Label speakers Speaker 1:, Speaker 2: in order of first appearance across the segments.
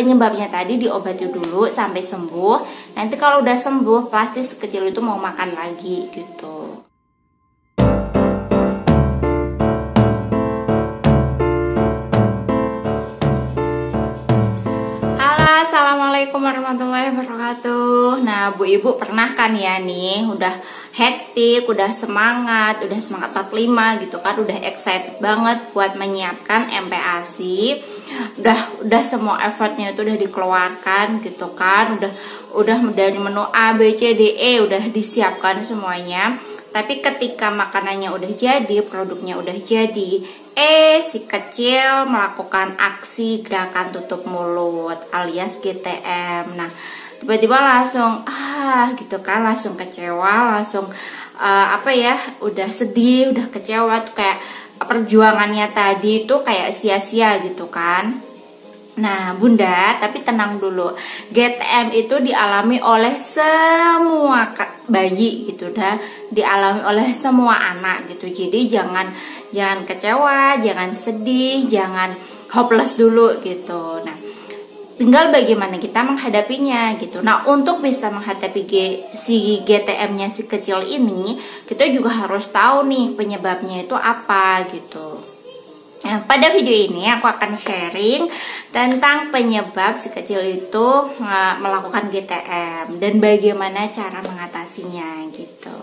Speaker 1: penyebabnya tadi diobati dulu sampai sembuh. Nanti kalau udah sembuh pasti si kecil itu mau makan lagi gitu. Assalamualaikum warahmatullahi wabarakatuh. Nah, Bu Ibu pernah kan ya nih udah hektik, udah semangat 45 gitu kan, udah excited banget buat menyiapkan MPASI. Udah semua effortnya itu udah dikeluarkan gitu kan. Udah dari menu A, B, C, D, E udah disiapkan semuanya. Tapi ketika makanannya udah jadi, produknya udah jadi, si kecil melakukan aksi gerakan tutup mulut alias GTM. Nah, tiba-tiba langsung gitu kan, langsung kecewa, langsung udah sedih, udah kecewa tuh, kayak perjuangannya tadi tuh kayak sia-sia gitu kan. Nah, Bunda, tapi tenang dulu. GTM itu dialami oleh semua bayi gitu, dah dialami oleh semua anak gitu. Jadi jangan kecewa, jangan sedih, jangan hopeless dulu gitu. Nah, tinggal bagaimana kita menghadapinya gitu. Nah, untuk bisa menghadapi si GTM-nya si kecil ini, kita juga harus tahu nih penyebabnya itu apa gitu. Nah, pada video ini aku akan sharing tentang penyebab si kecil itu melakukan GTM dan bagaimana cara mengatasinya gitu.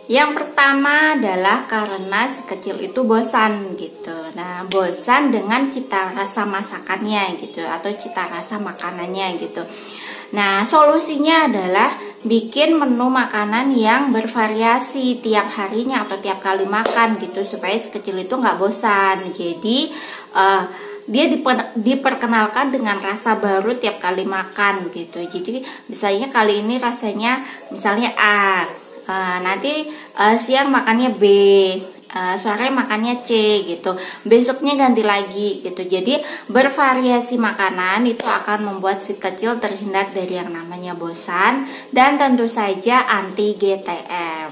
Speaker 1: Yang pertama adalah karena si kecil itu bosan gitu. Nah, bosan dengan cita rasa masakannya gitu atau cita rasa makanannya gitu. Nah, solusinya adalah bikin menu makanan yang bervariasi tiap harinya atau tiap kali makan gitu, supaya si kecil itu nggak bosan. Jadi dia diperkenalkan dengan rasa baru tiap kali makan gitu. Jadi misalnya kali ini rasanya misalnya A, nanti siang makannya B, sore makannya C gitu, besoknya ganti lagi gitu. Jadi bervariasi makanan itu akan membuat si kecil terhindar dari yang namanya bosan dan tentu saja anti GTM.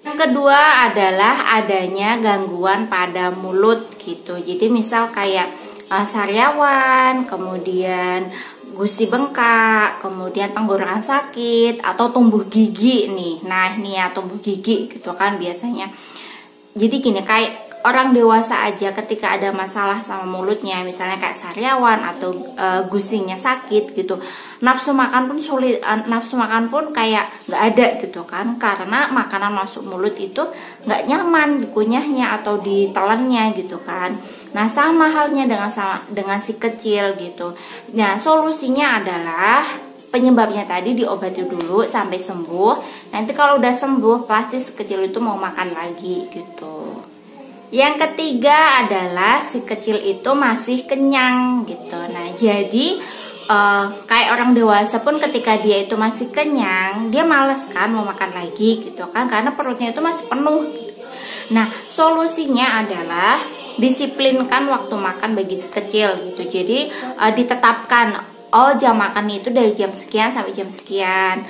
Speaker 1: Yang kedua adalah adanya gangguan pada mulut gitu. Jadi misal kayak sariawan, kemudian gusi bengkak, kemudian tenggorokan sakit atau tumbuh gigi nih. Nah, ini ya tumbuh gigi gitu kan biasanya. Jadi gini, kayak orang dewasa aja ketika ada masalah sama mulutnya, misalnya kayak sariawan atau gusinya sakit gitu, nafsu makan pun sulit, nafsu makan pun kayak nggak ada gitu kan, karena makanan masuk mulut itu nggak nyaman dikunyahnya atau ditelannya gitu kan. Nah, sama halnya dengan si kecil gitu. Nah, solusinya adalah penyebabnya tadi diobati dulu sampai sembuh. Nanti kalau udah sembuh pasti si kecil itu mau makan lagi gitu. Yang ketiga adalah si kecil itu masih kenyang gitu. Nah, jadi kayak orang dewasa pun ketika dia itu masih kenyang, dia males kan mau makan lagi gitu kan, karena perutnya itu masih penuh. Nah, solusinya adalah disiplinkan waktu makan bagi si kecil gitu. Jadi ditetapkan jam makannya itu dari jam sekian sampai jam sekian.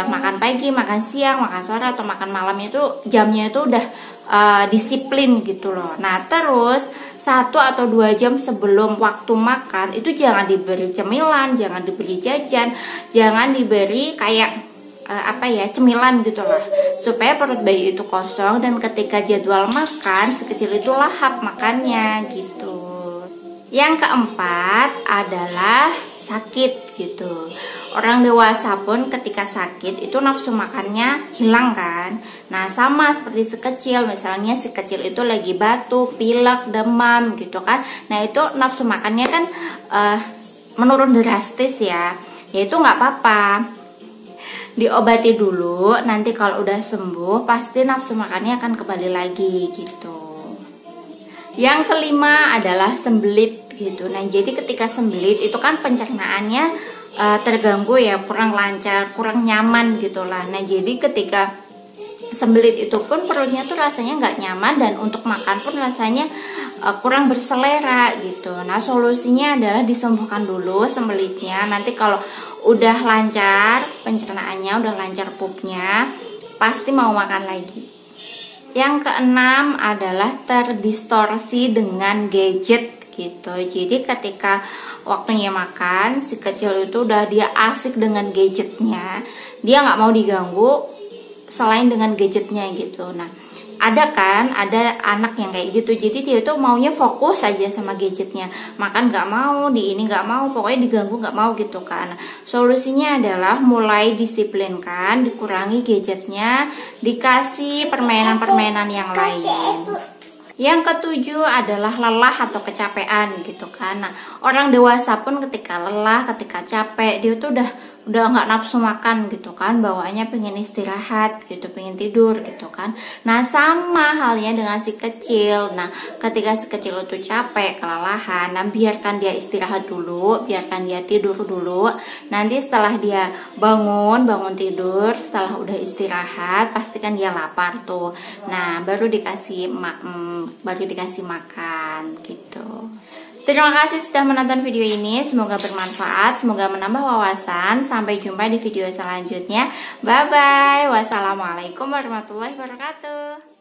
Speaker 1: Makan pagi, makan siang, makan sore atau makan malamnya itu jamnya itu udah disiplin gitu loh. Nah, terus 1 atau 2 jam sebelum waktu makan itu jangan diberi cemilan, jangan diberi jajan, jangan diberi kayak cemilan gitu lah, supaya perut bayi itu kosong dan ketika jadwal makan si kecil itu lahap makannya gitu. Yang keempat adalah sakit gitu. Orang dewasa pun ketika sakit itu nafsu makannya hilang kan. Nah, sama seperti si kecil, misalnya si kecil itu lagi batuk, pilek, demam gitu kan. Nah, itu nafsu makannya kan menurun drastis ya. Ya itu nggak apa-apa, diobati dulu, nanti kalau udah sembuh pasti nafsu makannya akan kembali lagi gitu. Yang kelima adalah sembelit gitu. Nah, jadi ketika sembelit itu kan pencernaannya terganggu ya, kurang lancar, kurang nyaman gitulah. Nah, jadi ketika sembelit itu pun perutnya tuh rasanya nggak nyaman dan untuk makan pun rasanya kurang berselera gitu. Nah, solusinya adalah disembuhkan dulu sembelitnya. Nanti kalau udah lancar pencernaannya, udah lancar pupnya, pasti mau makan lagi. Yang keenam adalah terdistorsi dengan gadget gitu. Jadi ketika waktunya makan, si kecil itu udah dia asik dengan gadgetnya, dia nggak mau diganggu selain dengan gadgetnya gitu. Nah, ada anak yang kayak gitu, jadi dia tuh maunya fokus aja sama gadgetnya, makan nggak mau, di ini nggak mau, pokoknya diganggu nggak mau gitu kan. Solusinya adalah mulai disiplinkan, dikurangi gadgetnya, dikasih permainan-permainan yang lain. Yang ketujuh adalah lelah atau kecapean gitu kan. Nah, orang dewasa pun ketika lelah, ketika capek, dia tuh udah nggak nafsu makan gitu kan, bawaannya pengen istirahat gitu, pengen tidur gitu kan. Nah, sama halnya dengan si kecil. Nah, ketika si kecil itu capek, kelelahan, nah biarkan dia istirahat dulu, biarkan dia tidur dulu. Nanti setelah dia bangun tidur, setelah udah istirahat, pastikan dia lapar tuh. Nah, baru dikasih makan gitu. Terima kasih sudah menonton video ini, semoga bermanfaat, semoga menambah wawasan. Sampai jumpa di video selanjutnya. Bye bye. Wassalamualaikum warahmatullahi wabarakatuh.